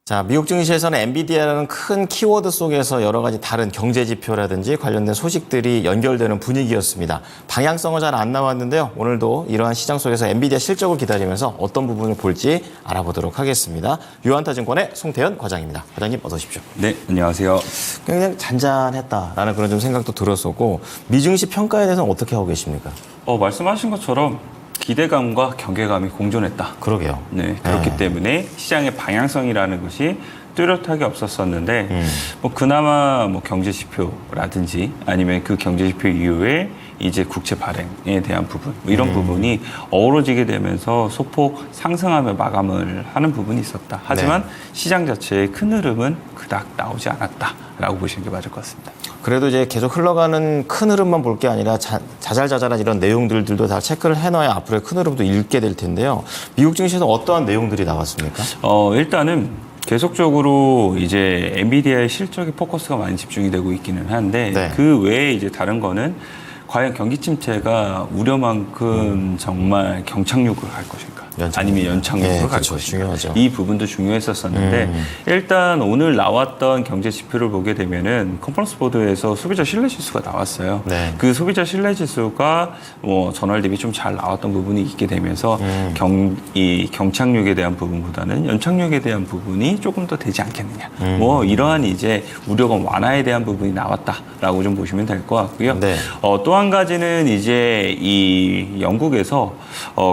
자, 미국 증시에서는 엔비디아라는 큰 키워드 속에서 여러 가지 다른 경제 지표라든지 관련된 소식들이 연결되는 분위기였습니다. 방향성은 잘 안 나왔는데요. 오늘도 이러한 시장 속에서 엔비디아 실적을 기다리면서 어떤 부분을 볼지 알아보도록 하겠습니다. 유한타증권의 송태현 과장입니다. 과장님 어서 오십시오. 네, 안녕하세요. 그냥 잔잔했다라는 그런 좀 생각도 들었었고 미증시 평가에 대해서는 어떻게 하고 계십니까? 말씀하신 것처럼 기대감과 경계감이 공존했다. 그러게요. 네, 그렇기 때문에 시장의 방향성이라는 것이 뚜렷하게 없었었는데 그나마 경제 지표라든지 아니면 그 경제 지표 이후에 이제 국채 발행에 대한 부분 이런 부분이 어우러지게 되면서 소폭 상승하며 마감을 하는 부분이 있었다. 하지만 시장 자체의 큰 흐름은 그닥 나오지 않았다라고 보시는 게 맞을 것 같습니다. 그래도 이제 계속 흘러가는 큰 흐름만 볼 게 아니라 자잘자잘한 이런 내용들도 다 체크를 해놔야 앞으로의 큰 흐름도 읽게 될 텐데요. 미국 증시에서 어떠한 내용들이 나왔습니까? 일단은 계속적으로 이제 엔비디아의 실적에 포커스가 많이 집중이 되고 있기는 한데 그 외에 이제 다른 거는 과연 경기 침체가 우려만큼 정말 경착륙을 할 것인가? 아니면 연착륙을 갈 것인가? 중요하죠. 이 부분도 중요했었었는데 일단 오늘 나왔던 경제 지표를 보게 되면은 컨퍼런스 보드에서 소비자 신뢰 지수가 나왔어요. 그 소비자 신뢰 지수가 전월 대비 좀 잘 나왔던 부분이 있게 되면서 이 경착륙에 대한 부분보다는 연착륙에 대한 부분이 조금 더 되지 않겠느냐. 이러한 이제 우려감 완화에 대한 부분이 나왔다라고 좀 보시면 될 것 같고요. 또 한 가지는 이제 이 영국에서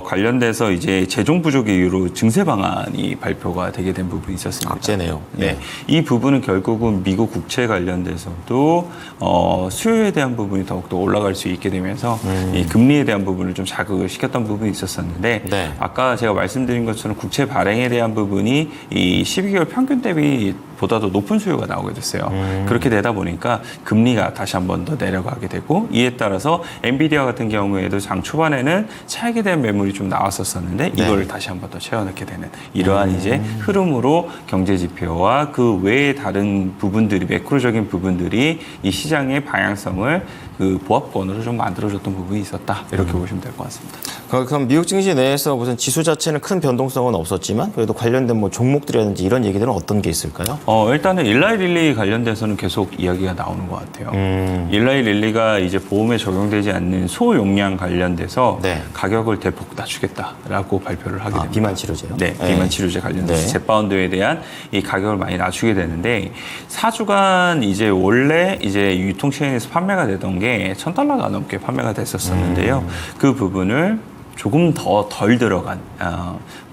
관련돼서 이제 재정 부족의 이유로 증세 방안이 발표가 되게 된 부분이 있었습니다. 악재네요. 네, 이 부분은 결국은 미국 국채 관련돼서도 수요에 대한 부분이 더욱더 올라갈 수 있게 되면서 이 금리에 대한 부분을 좀 자극을 시켰던 부분이 있었었는데 아까 제가 말씀드린 것처럼 국채 발행에 대한 부분이 이 12개월 평균 대비 보다도 높은 수요가 나오게 됐어요. 그렇게 되다 보니까 금리가 다시 한 번 더 내려가게 되고 이에 따라서 엔비디아 같은 경우에도 장 초반에는 차익에 대한 매물이 좀 나왔었었는데 이걸 다시 한 번 더 채워넣게 되는 이러한 이제 흐름으로 경제 지표와 그 외의 다른 부분들이 매크로적인 부분들이 이 시장의 방향성을 그 보합권으로 좀 만들어줬던 부분이 있었다 이렇게 보시면 될 것 같습니다. 그럼 미국 증시 내에서 무슨 지수 자체는 큰 변동성은 없었지만 그래도 관련된 종목들이라든지 이런 얘기들은 어떤 게 있을까요? 일단은 일라이 릴리 관련돼서는 계속 이야기가 나오는 것 같아요. 일라이 릴리가 이제 보험에 적용되지 않는 소용량 관련돼서 가격을 대폭 낮추겠다라고 발표를 하게 됩니다. 비만 치료제요? 네, 비만 치료제 관련돼서 젯바운드에 대한 이 가격을 많이 낮추게 되는데 4주간 이제 원래 이제 유통체인에서 판매가 되던 게 $1,000가 넘게 판매가 됐었었는데요. 그 부분을 조금 더 덜 들어간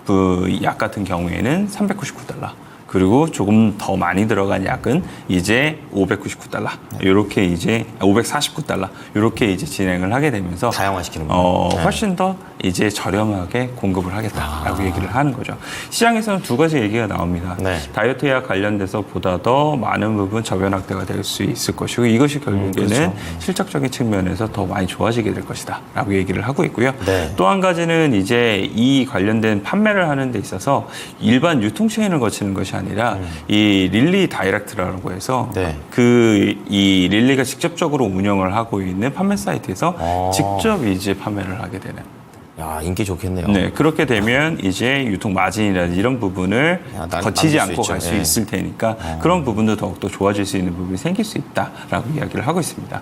그 약 같은 경우에는 $399. 그리고 조금 더 많이 들어간 약은 이제 $599. 이렇게 이제 $549. 이렇게 이제 진행을 하게 되면서 다양화시키는군요. 훨씬 더 이제 저렴하게 공급을 하겠다라고 얘기를 하는 거죠. 시장에서는 두 가지 얘기가 나옵니다. 다이어트 약 관련돼서 보다 더 많은 부분 저변 확대가 될 수 있을 것이고 이것이 결국에는 실적적인 측면에서 더 많이 좋아지게 될 것이다라고 얘기를 하고 있고요. 또 한 가지는 이제 이 관련된 판매를 하는 데 있어서 일반 유통체인을 거치는 것이 아니라 이 릴리 다이렉트라고 해서 이 릴리가 직접적으로 운영을 하고 있는 판매 사이트에서 직접 이제 판매를 하게 되는. 야, 인기 좋겠네요. 네, 그렇게 되면 이제 유통 마진이라든지 이런 부분을 거치지 않고 갈 수 있을 테니까 그런 부분도 더욱더 좋아질 수 있는 부분이 생길 수 있다라고 이야기를 하고 있습니다.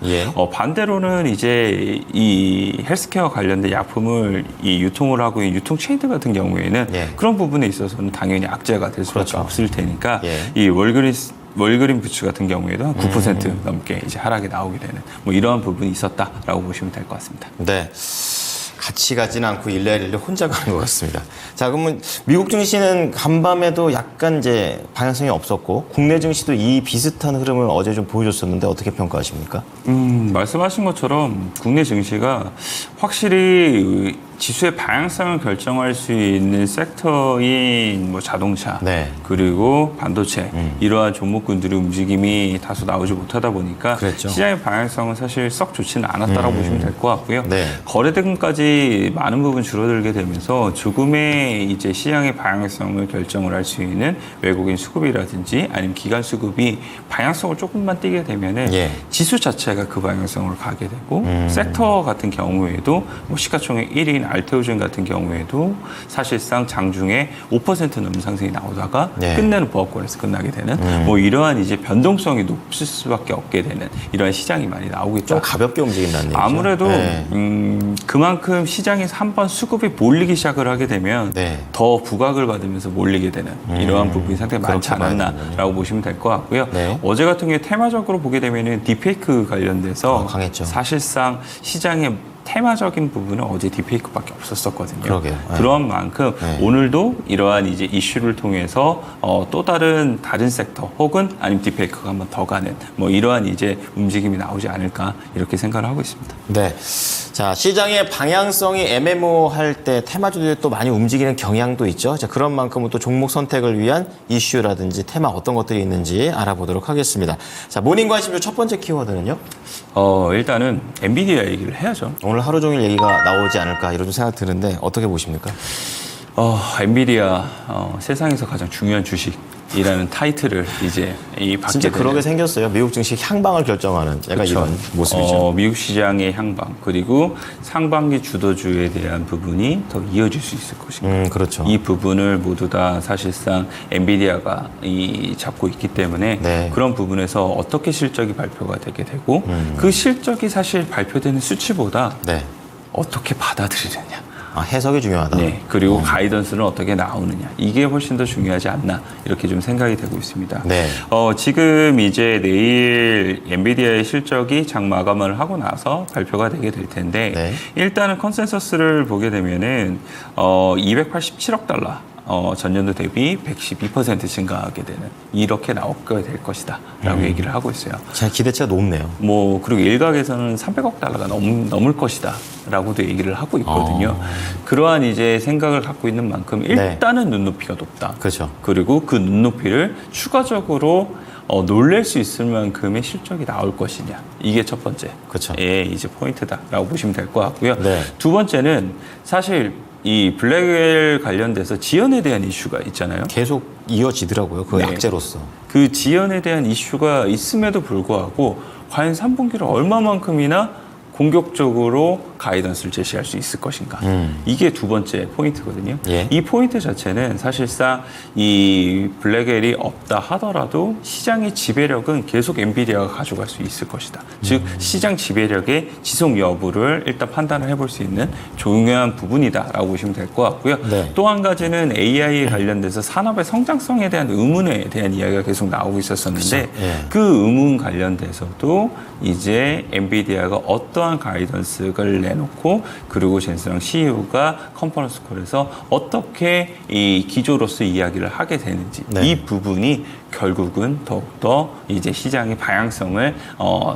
반대로는 이제 이 헬스케어 관련된 약품을 이 유통을 하고 있는 유통 체인들 같은 경우에는 그런 부분에 있어서는 당연히 악재가 될 수밖에 없을 테니까 이 월그린 부츠 같은 경우에도 한 9% 넘게 이제 하락이 나오게 되는 이러한 부분이 있었다라고 보시면 될 것 같습니다. 네. 같이 가지는 않고 일일이 혼자 가는 것 같습니다. 자, 그러면 미국 증시는 간밤에도 약간 이제 방향성이 없었고 국내 증시도 이 비슷한 흐름을 어제 좀 보여줬었는데 어떻게 평가하십니까? 말씀하신 것처럼 국내 증시가 확실히 지수의 방향성을 결정할 수 있는 섹터인 자동차 그리고 반도체 이러한 종목군들의 움직임이 다소 나오지 못하다 보니까 시장의 방향성은 사실 썩 좋지는 않았다라고 보시면 될 것 같고요. 거래대금까지 많은 부분 줄어들게 되면서 조금의 이제 시장의 방향성을 결정을 할 수 있는 외국인 수급이라든지 아니면 기관 수급이 방향성을 조금만 띄게 되면은 지수 자체가 그 방향성으로 가게 되고 섹터 같은 경우에도 시가총액 1위나 알테오젠 같은 경우에도 사실상 장중에 5% 넘는 상승이 나오다가 네. 끝내는 보합권에서 끝나게 되는 뭐 이러한 이제 변동성이 높을 수밖에 없게 되는 이러한 시장이 많이 나오고 있다. 좀 가볍게 움직인다는 얘기죠. 아무래도 네. 그만큼 시장에서 한번 수급이 몰리기 시작을 하게 되면 네. 더 부각을 받으면서 몰리게 되는 이러한 부분이 상당히 많지 그렇게 봐야 않았나라고 보시면 될 것 같고요. 네. 어제 같은 경우에 테마적으로 보게 되면은 딥페이크 관련돼서 강했죠. 사실상 시장의 테마적인 부분은 어제 딥페이크밖에 없었거든요. 그러게요. 네. 그런 만큼 네. 오늘도 이러한 이제 이슈를 통해서 또 다른 섹터 혹은 아니면 딥페이크가 한 번 더 가는 뭐 이러한 이제 움직임이 나오지 않을까 이렇게 생각을 하고 있습니다. 네. 자, 시장의 방향성이 애매모호할 때 테마주들이 또 많이 움직이는 경향도 있죠. 자, 그런 만큼은 또 종목 선택을 위한 이슈라든지 테마 어떤 것들이 있는지 알아보도록 하겠습니다. 자, 모닝 관심주 첫 번째 키워드는요? 일단은 엔비디아 얘기를 해야죠. 오늘 하루 종일 얘기가 나오지 않을까 이런 생각 드는데 어떻게 보십니까? 엔비디아 세상에서 가장 중요한 주식이라는 타이틀을 이제 받게 진짜 되는. 그러게 생겼어요. 미국 증시 향방을 결정하는 약간 그쵸. 이런 모습이죠. 미국 시장의 향방 그리고 상반기 주도주에 대한 부분이 더 이어질 수 있을 것인가. 그렇죠. 이 부분을 모두 다 사실상 엔비디아가 잡고 있기 때문에 네. 그런 부분에서 어떻게 실적이 발표가 되게 되고 그 실적이 사실 발표되는 수치보다 네. 어떻게 받아들이느냐. 해석이 중요하다. 네, 그리고 가이던스는 어떻게 나오느냐. 이게 훨씬 더 중요하지 않나. 이렇게 좀 생각이 되고 있습니다. 네. 지금 이제 내일 엔비디아의 실적이 장 마감을 하고 나서 발표가 되게 될 텐데, 네. 일단은 컨센서스를 보게 되면은, 287억 달러. 전년도 대비 112% 증가하게 되는 이렇게 나오게 될 것이다 라고 얘기를 하고 있어요. 제 기대치가 높네요. 그리고 일각에서는 300억 달러가 넘을 것이다 라고도 얘기를 하고 있거든요. 그러한 이제 생각을 갖고 있는 만큼 일단은 눈높이가 높다. 그렇죠. 그리고 그 눈높이를 추가적으로 놀랄 수 있을 만큼의 실적이 나올 것이냐. 이게 첫 번째. 그렇죠. 예, 이제 포인트다라고 보시면 될 것 같고요. 네. 두 번째는 사실 이 블랙웰 관련돼서 지연에 대한 이슈가 있잖아요. 계속 이어지더라고요. 그 네. 약재로서. 그 지연에 대한 이슈가 있음에도 불구하고 과연 3분기를 얼마만큼이나 공격적으로 가이던스를 제시할 수 있을 것인가. 이게 두 번째 포인트거든요. 예. 이 포인트 자체는 사실상 이 블랙웰이 없다 하더라도 시장의 지배력은 계속 엔비디아가 가져갈 수 있을 것이다. 즉 시장 지배력의 지속 여부를 일단 판단을 해볼 수 있는 중요한 부분이다라고 보시면 될 것 같고요. 네. 또 한 가지는 AI에 관련돼서 산업의 성장성에 대한 의문에 대한 이야기가 계속 나오고 있었었는데 그쵸. 예. 그 의문 관련돼서도 이제 엔비디아가 어떠한 가이던스를 내놓고 그리고 젠스랑 CEO가 컨퍼런스 콜에서 어떻게 이 기조로서 이야기를 하게 되는지 네. 이 부분이 결국은 더욱더 이제 시장의 방향성을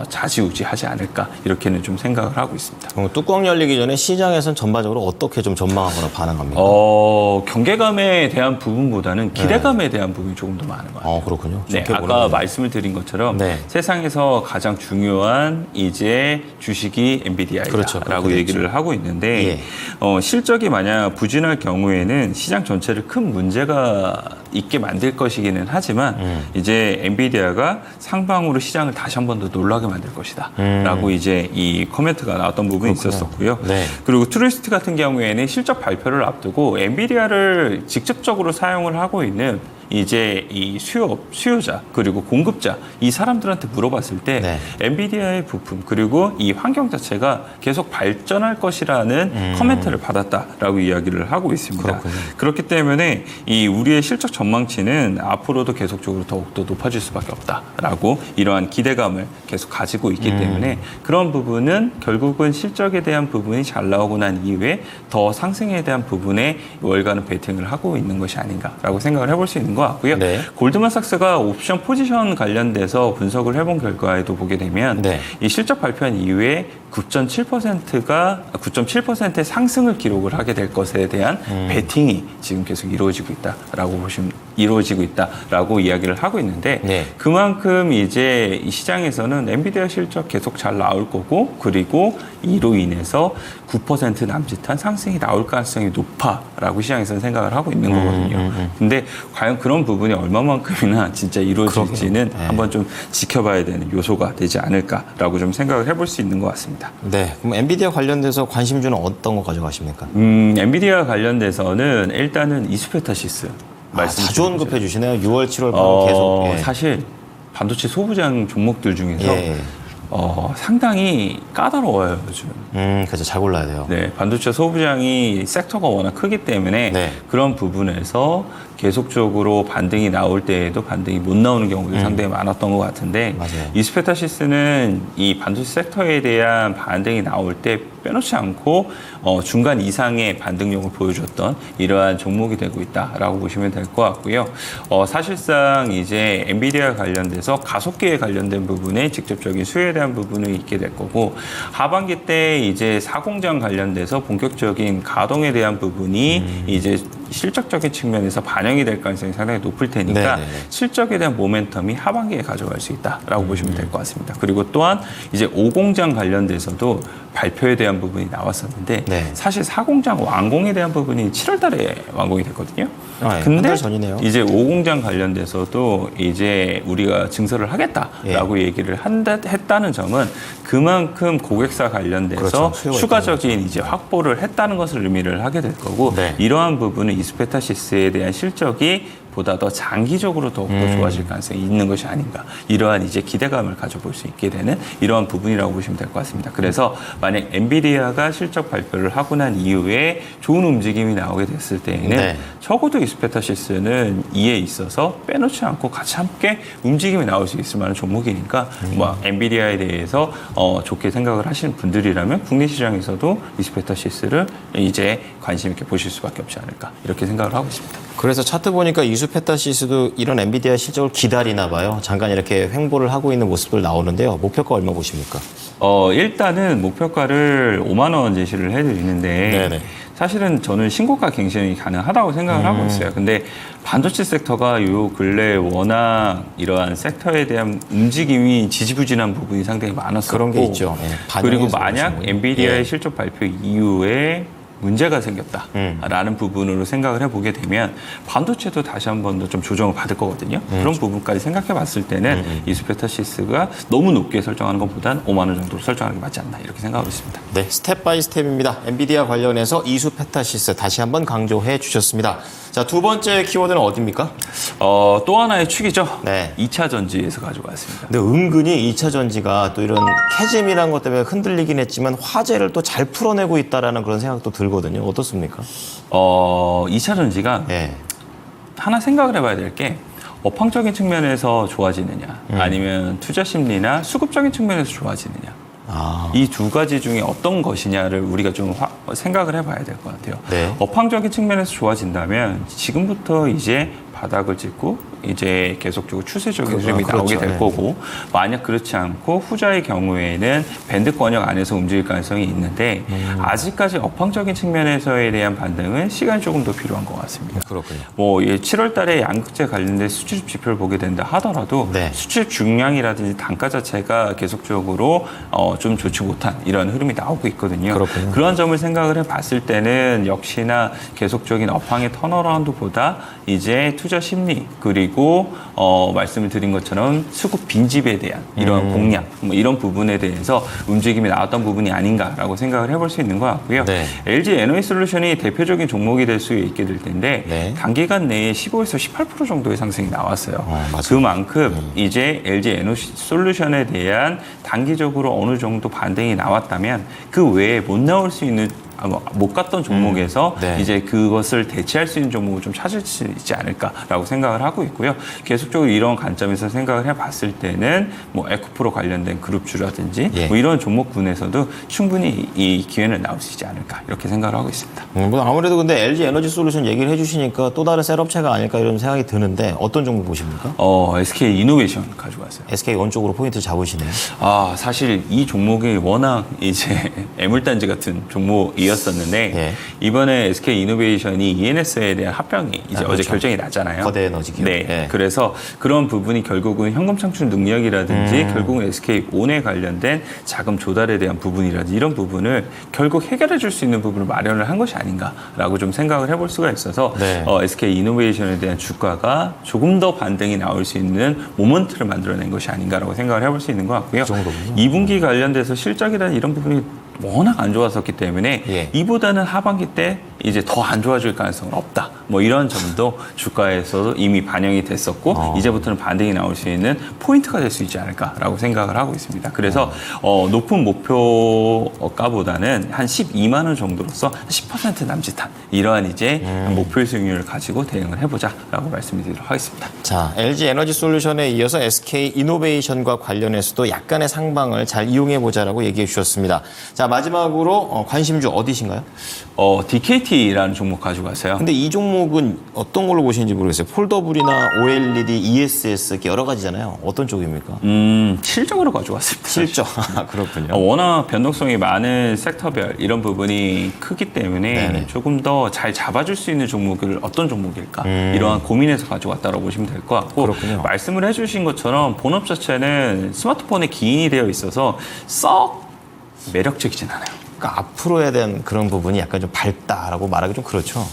좌지우지하지 않을까 이렇게는 좀 생각을 하고 있습니다. 뚜껑 열리기 전에 시장에서는 전반적으로 어떻게 좀 전망하거나 반응합니까? 경계감에 대한 부분보다는 기대감에 대한 부분이 조금 더 많은 것 같아요. 그렇군요. 네, 좋게 아까 보는군요. 말씀을 드린 것처럼 네. 세상에서 가장 중요한 이제 주식이 엔비디아이다라고 그렇죠. 그렇게 얘기를 하고 있는데 예. 실적이 만약 부진할 경우에는 시장 전체를 큰 문제가 있게 만들 것이기는 하지만 이제 엔비디아가 상방으로 시장을 다시 한 번 더 놀라게 만들 것이다라고 이제 이 코멘트가 나왔던 부분이 있었었고요. 네. 그리고 트루리스트 같은 경우에는 실적 발표를 앞두고 엔비디아를 직접적으로 사용을 하고 있는 이제 이 수요자 그리고 공급자 이 사람들한테 물어봤을 때 네. 엔비디아의 부품 그리고 이 환경 자체가 계속 발전할 것이라는 커멘트를 받았다라고 이야기를 하고 있습니다. 그렇군요. 그렇기 때문에 이 우리의 실적 전망치는 앞으로도 계속적으로 더욱더 높아질 수밖에 없다라고 이러한 기대감을 계속 가지고 있기 때문에 그런 부분은 결국은 실적에 대한 부분이 잘 나오고 난 이후에 더 상승에 대한 부분에 월간은 베팅을 하고 있는 것이 아닌가라고 생각을 해볼 수 있는 것 같고요. 네. 골드만삭스가 옵션 포지션 관련돼서 분석을 해본 결과에도 보게 되면 네. 이 실적 발표한 이후에 9.7%의 상승을 기록을 하게 될 것에 대한 베팅이 지금 계속 이루어지고 있다라고 보시면 이루어지고 있다라고 이야기를 하고 있는데 네. 그만큼 이제 이 시장에서는 엔비디아 실적 계속 잘 나올 거고 그리고 이로 인해서 9% 남짓한 상승이 나올 가능성이 높아라고 시장에서는 생각을 하고 있는 거거든요. 근데 과연 그런 부분이 얼마만큼이나 진짜 이루어질지는 네. 한번 좀 지켜봐야 되는 요소가 되지 않을까라고 좀 생각을 해볼 수 있는 것 같습니다. 네. 그럼 엔비디아 관련돼서 관심주는 어떤 거 가져가십니까? 엔비디아 관련돼서는 일단은 이수페타시스 말씀 자주 언급해 주시네요. 6월, 7월 바로 계속. 예. 사실 반도체 소부장 종목들 중에서 예. 상당히 까다로워요, 요즘. 그래서 잘 골라야 돼요. 네, 반도체 소부장이 섹터가 워낙 크기 때문에 네. 그런 부분에서 계속적으로 반등이 나올 때에도 반등이 못 나오는 경우도 상당히 많았던 것 같은데 맞아요. 이스페타시스는 이 반도체 섹터에 대한 반등이 나올 때 빼놓지 않고 중간 이상의 반등력을 보여줬던 이러한 종목이 되고 있다라고 보시면 될 것 같고요. 사실상 이제 엔비디아 관련돼서 가속기에 관련된 부분에 직접적인 수혜에 대한 부분이 있게 될 거고 하반기 때 이제 사공장 관련돼서 본격적인 가동에 대한 부분이 이제 실적적인 측면에서 반영이 될 가능성이 상당히 높을 테니까 네네네. 실적에 대한 모멘텀이 하반기에 가져갈 수 있다라고 보시면 될 것 같습니다. 그리고 또한 이제 5공장 관련돼서도 발표에 대한 부분이 나왔었는데 네. 사실 4공장 완공에 대한 부분이 7월 달에 완공이 됐거든요. 네, 한 근데 달 전이네요. 이제 5공장 관련돼서도 이제 우리가 증설을 하겠다라고 얘기를 했다는 점은 그만큼 고객사 관련돼서 그렇죠. 수요가 추가적인 이제 확보를 했다는 것을 의미를 하게 될 거고 네. 이러한 부분은 이스페타시스에 대한 실적이 보다 더 장기적으로 더욱더 좋아질 가능성이 있는 것이 아닌가 이러한 이제 기대감을 가져볼 수 있게 되는 이러한 부분이라고 보시면 될 것 같습니다. 그래서 만약 엔비디아가 실적 발표를 하고 난 이후에 좋은 움직임이 나오게 됐을 때에는 네. 적어도 이스페타시스는 이에 있어서 빼놓지 않고 같이 함께 움직임이 나올 수 있을 만한 종목이니까 뭐 엔비디아에 대해서 좋게 생각을 하시는 분들이라면 국내 시장에서도 이스페타시스를 이제 관심 있게 보실 수밖에 없지 않을까 이렇게 생각을 하고 있습니다. 그래서 차트 보니까 이수페타시스도 이런 엔비디아 실적을 기다리나 봐요. 잠깐 이렇게 횡보를 하고 있는 모습들 나오는데요. 목표가 얼마 보십니까? 일단은 목표가를 5만 원 제시를 해드리는데 네네. 사실은 저는 신고가 갱신이 가능하다고 생각을 하고 있어요. 근데 반도체 섹터가 요 근래 워낙 이러한 섹터에 대한 움직임이 지지부진한 부분이 상당히 많았었고 그런 게 있죠. 예, 그리고 반영해서 만약 보시면. 엔비디아의 예. 실적 발표 이후에 문제가 생겼다라는 부분으로 생각을 해보게 되면 반도체도 다시 한 번 더 좀 조정을 받을 거거든요. 그런 부분까지 생각해 봤을 때는 이스페타시스가 너무 높게 설정하는 것보다는 5만 원 정도로 설정하는 게 맞지 않나 이렇게 생각하고 있습니다. 네, 스텝 바이 스텝입니다. 엔비디아 관련해서 이수페타시스 다시 한번 강조해 주셨습니다. 자, 두 번째 키워드는 어디입니까? 또 하나의 축이죠. 네. 2차 전지에서 가져왔습니다. 근데 은근히 2차 전지가 또 이런 캐즘이라는 것 때문에 흔들리긴 했지만 화제를 또 잘 풀어내고 있다라는 그런 생각도 들거든요. 어떻습니까? 2차 전지가 네. 하나 생각을 해봐야 될 게 업황적인 측면에서 좋아지느냐 아니면 투자 심리나 수급적인 측면에서 좋아지느냐 이 두 가지 중에 어떤 것이냐를 우리가 좀 생각을 해봐야 될 것 같아요. 네. 업황적인 측면에서 좋아진다면 지금부터 이제 바닥을 찍고 이제 계속적으로 추세적인 흐름이 나오게 될 네. 거고 만약 그렇지 않고 후자의 경우에는 밴드권역 안에서 움직일 가능성이 있는데 아직까지 업황적인 측면에서에 대한 반등은 시간이 조금 더 필요한 것 같습니다. 그렇군요. 뭐 7월 달에 양극재 관련된 수출 지표를 보게 된다 하더라도 네. 수출 중량이라든지 단가 자체가 계속적으로 좀 좋지 못한 이런 흐름이 나오고 있거든요. 그렇군요. 그런 점을 생각을 해봤을 때는 역시나 계속적인 업황의 턴어라운드보다 이제 투자 심리 그리고 말씀을 드린 것처럼 수급 빈집에 대한 이런 공략 뭐 이런 부분에 대해서 움직임이 나왔던 부분이 아닌가라고 생각을 해볼 수 있는 것 같고요. 네. LG 에너지솔루션이 대표적인 종목이 될 수 있게 될 텐데 네. 단기간 내에 15에서 18% 정도의 상승이 나왔어요. 맞아요. 그만큼 이제 LG 에너지솔루션에 대한 단기적으로 어느 정도 반등이 나왔다면 그 외에 못 나올 수 있는 못 갔던 종목에서 네. 이제 그것을 대체할 수 있는 종목을 좀 찾을 수 있지 않을까라고 생각을 하고 있고요. 계속적으로 이런 관점에서 생각을 해봤을 때는 뭐 에코프로 관련된 그룹주라든지 예. 뭐 이런 종목군에서도 충분히 이 기회는 나올 수 있지 않을까 이렇게 생각을 하고 있습니다. 뭐 아무래도 근데 LG 에너지 솔루션 얘기를 해주시니까 또 다른 셀업체가 아닐까 이런 생각이 드는데 어떤 종목 보십니까? SK 이노베이션 가져왔어요. SK 원 쪽으로 포인트 잡으시네요. 사실 이 종목이 워낙 이제 애물단지 같은 종목이었기 이었었는데 예. 이번에 SK 이노베이션이 ENS에 대한 합병이 이제 그렇죠. 어제 결정이 났잖아요. 거대 에너지 기업. 네. 예. 그래서 그런 부분이 결국은 현금 창출 능력이라든지 결국은 SK온에 관련된 자금 조달에 대한 부분이라든지 이런 부분을 결국 해결해 줄 수 있는 부분을 마련을 한 것이 아닌가라고 좀 생각을 해볼 수가 있어서 네. SK 이노베이션에 대한 주가가 조금 더 반등이 나올 수 있는 모먼트를 만들어낸 것이 아닌가라고 생각을 해볼 수 있는 것 같고요. 그 정도군요. 2분기 관련돼서 실적이라는 이런 부분이 워낙 안 좋았었기 때문에 예. 이보다는 하반기 때 이제 더 안 좋아질 가능성은 없다. 뭐 이런 점도 주가에서도 이미 반영이 됐었고 이제부터는 반등이 나올 수 있는 포인트가 될 수 있지 않을까라고 생각을 하고 있습니다. 그래서 높은 목표가보다는 한 12만 원 정도로서 10% 남짓한 이러한 이제 목표 수익률을 가지고 대응을 해보자라고 말씀드리도록 하겠습니다. 자, LG 에너지 솔루션에 이어서 SK 이노베이션과 관련해서도 약간의 상방을 잘 이용해보자라고 얘기해 주셨습니다. 자, 마지막으로 관심주 어디신가요? DKT라는 종목 가지고 왔어요. 근데 이 종목은 어떤 걸로 보시는지 모르겠어요. 폴더블이나 OLED, ESS 이렇게 여러 가지잖아요. 어떤 쪽입니까? 실적으로 가지고 왔습니다. 실적. 그렇군요. 워낙 변동성이 많은 섹터별 이런 부분이 크기 때문에 네네. 조금 더 잘 잡아줄 수 있는 종목을 어떤 종목일까 이러한 고민에서 가져왔다고 보시면 될 것 같고 그렇군요. 말씀을 해주신 것처럼 본업 자체는 스마트폰에 기인이 되어 있어서 썩 매력적이진 않아요. 그러니까 앞으로에 대한 그런 부분이 약간 좀 밝다라고 말하기 좀 그렇죠.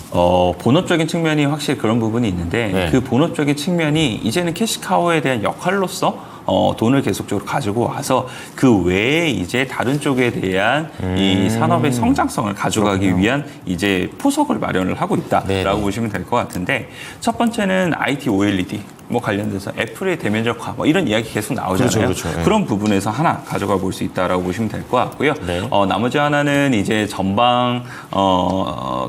본업적인 측면이 확실히 그런 부분이 있는데 네. 그 본업적인 측면이 이제는 캐시카우에 대한 역할로서 돈을 계속적으로 가지고 와서 그 외에 이제 다른 쪽에 대한 이 산업의 성장성을 가져가기 그렇군요. 위한 이제 포석을 마련을 하고 있다라고 네네. 보시면 될 것 같은데 첫 번째는 IT OLED 뭐 관련돼서 애플의 대면적화 뭐 이런 이야기 계속 나오잖아요. 그렇죠. 네. 그런 부분에서 하나 가져가 볼 수 있다라고 보시면 될 것 같고요. 네. 나머지 하나는 이제 전방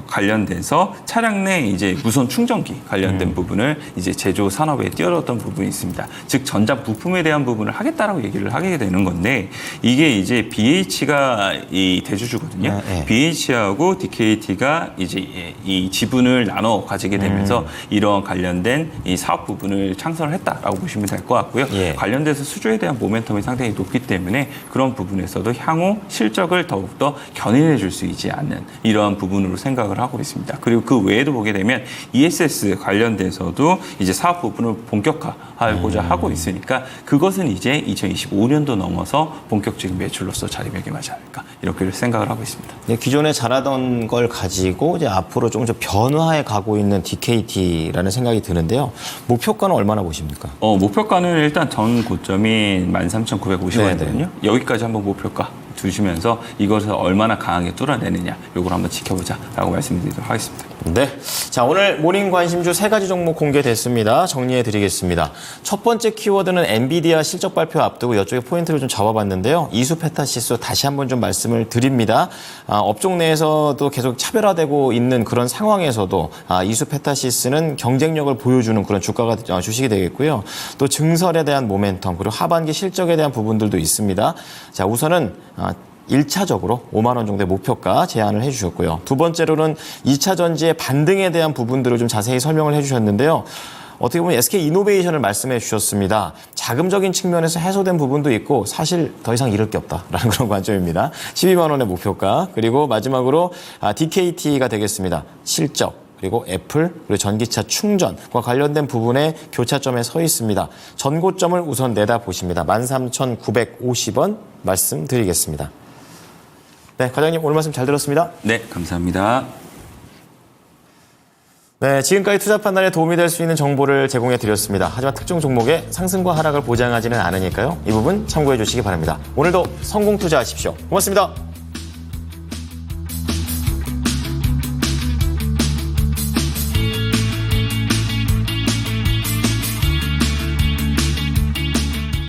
관련돼서 차량 내 이제 무선 충전기 관련된 부분을 이제 제조 산업에 뛰어들었던 부분이 있습니다. 즉 전자 부품에 대한 부분을 하겠다라고 얘기를 하게 되는 건데 이게 이제 BH가 이 대주주거든요. 네. BH하고 DKT가 이제 이 지분을 나눠 가지게 되면서 이런 관련된 이 사업 부분을 창설을 했다라고 보시면 될 것 같고요. 예. 관련돼서 수주에 대한 모멘텀이 상당히 높기 때문에 그런 부분에서도 향후 실적을 더욱더 견인해 줄 수 있지 않는 이러한 부분으로 생각을 하고 있습니다. 그리고 그 외에도 보게 되면 ESS 관련돼서도 이제 사업 부분을 본격화하고자 하고 있으니까 그것은 이제 2025년도 넘어서 본격적인 매출로서 자리매김하지 않을까 이렇게 생각을 하고 있습니다. 네, 기존에 잘하던 걸 가지고 이제 앞으로 조금 더 변화해 가고 있는 DKT라는 생각이 드는데요. 목표가는 얼마나 보십니까? 목표가는 일단 전 고점인 13,950원이거든요. 여기까지 한번 목표가 두시면서 이것을 얼마나 강하게 뚫어내느냐 이걸 한번 지켜보자라고 말씀드리도록 하겠습니다. 네. 자, 오늘 모닝 관심주 3가지 종목 공개됐습니다. 정리해 드리겠습니다. 첫 번째 키워드는 엔비디아 실적 발표 앞두고 이쪽에 포인트를 좀 잡아봤는데요. 이수 페타시스 다시 한번 좀 말씀을 드립니다. 업종 내에서도 계속 차별화되고 있는 그런 상황에서도 이수 페타시스는 경쟁력을 보여주는 그런 주식이 되겠고요. 또 증설에 대한 모멘텀 그리고 하반기 실적에 대한 부분들도 있습니다. 자, 우선은 1차적으로 5만 원 정도의 목표가 제안을 해주셨고요. 두 번째로는 2차 전지의 반등에 대한 부분들을 좀 자세히 설명을 해주셨는데요. 어떻게 보면 SK 이노베이션을 말씀해 주셨습니다. 자금적인 측면에서 해소된 부분도 있고 사실 더 이상 잃을 게 없다라는 그런 관점입니다. 12만 원의 목표가 그리고 마지막으로 DKT가 되겠습니다. 실적. 그리고 애플, 그리고 전기차 충전과 관련된 부분에 교차점에 서 있습니다. 전고점을 우선 내다보십니다. 13,950원 말씀드리겠습니다. 네, 과장님 오늘 말씀 잘 들었습니다. 네, 감사합니다. 네, 지금까지 투자 판단에 도움이 될 수 있는 정보를 제공해 드렸습니다. 하지만 특정 종목의 상승과 하락을 보장하지는 않으니까요. 이 부분 참고해 주시기 바랍니다. 오늘도 성공 투자하십시오. 고맙습니다.